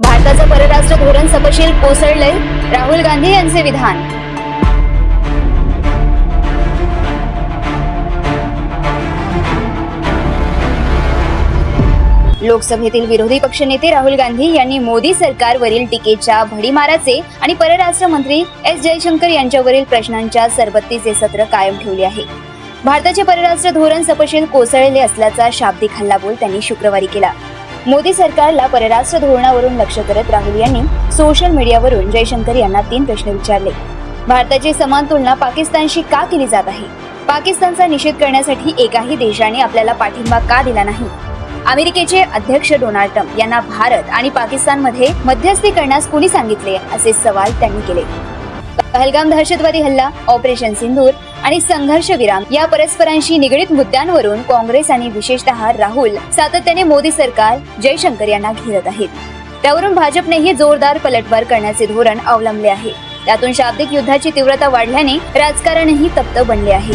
भारताचं परराष्ट्र धोरण सपशील कोसळलंय, राहुल गांधी यांचे विधान. लोकसभेतील विरोधी पक्षनेते राहुल गांधी यांनी मोदी सरकारवरील टीकेच्या भडीमाराचे आणि परराष्ट्र मंत्री एस जयशंकर यांच्यावरील प्रश्नांच्या सरबत्तीचे सत्र कायम ठेवले आहे. भारताचे परराष्ट्र धोरण सपशील कोसळले असल्याचा शाब्दिक हल्लाबोल त्यांनी शुक्रवारी केला. मोदी सरकारला परराष्ट्र धोरणावरून लक्ष करत राहुल यांनी सोशल मीडियावरून जयशंकर यांना 3 प्रश्न विचारले. भारताची समान तुलना पाकिस्तानशी का केली जात आहे? पाकिस्तानचा निषेध करण्यासाठी एकाही देशाने आपल्याला पाठिंबा का दिला नाही? अमेरिकेचे अध्यक्ष डोनाल्ड ट्रम्प यांना भारत आणि पाकिस्तानमध्ये मध्यस्थी करण्यास कोणी सांगितले, असे सवाल त्यांनी केले. पहलगाम दहशतवादी हल्ला, ऑपरेशन सिंदूर आणि संघर्ष विराम या परस्परांशी निगडीत मुद्द्यांवरून काँग्रेस आणि विशेषतः राहुल सातत्याने मोदी सरकार, जयशंकर यांना घेरत आहेत. त्यावरून भाजपनेही जोरदार पलटवार करण्याचे धोरण अवलंबले आहे. त्यातून शाब्दिक युद्धाची तीव्रता वाढल्याने राजकारणही तप्त बनले आहे.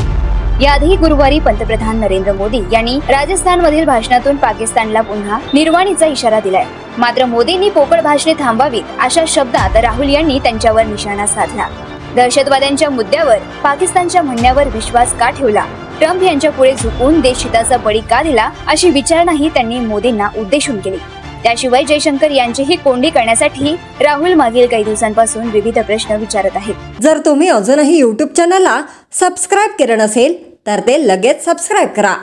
याआधी गुरुवारी पंतप्रधान नरेंद्र मोदी यांनी राजस्थानमधील भाषणातून पाकिस्तानला पुन्हा निर्वाणीचा इशारा दिलाय. मात्र मोदींनी पोकळ भाषणे थांबावीत अशा शब्दात राहुल यांनी त्यांच्यावर निशाणा साधला. दहशतवाद्यांच्या मुद्द्यावर पाकिस्तानच्या म्हणण्यावर विश्वास का ठेवला? ट्रम्प यांच्या पुढे झुकून देशहिताचा बळी का दिला? अशी विचारणाही त्यांनी मोदींना उद्देशून केली. त्याशिवाय जयशंकर यांचीही कोंडी करण्यासाठी राहुल मागील काही दिवसांपासून विविध प्रश्न विचारत आहेत. जर तुम्ही अजूनही YouTube चॅनलला सबस्क्राईब केलं नसेल तर ते लगेच सबस्क्राईब करा.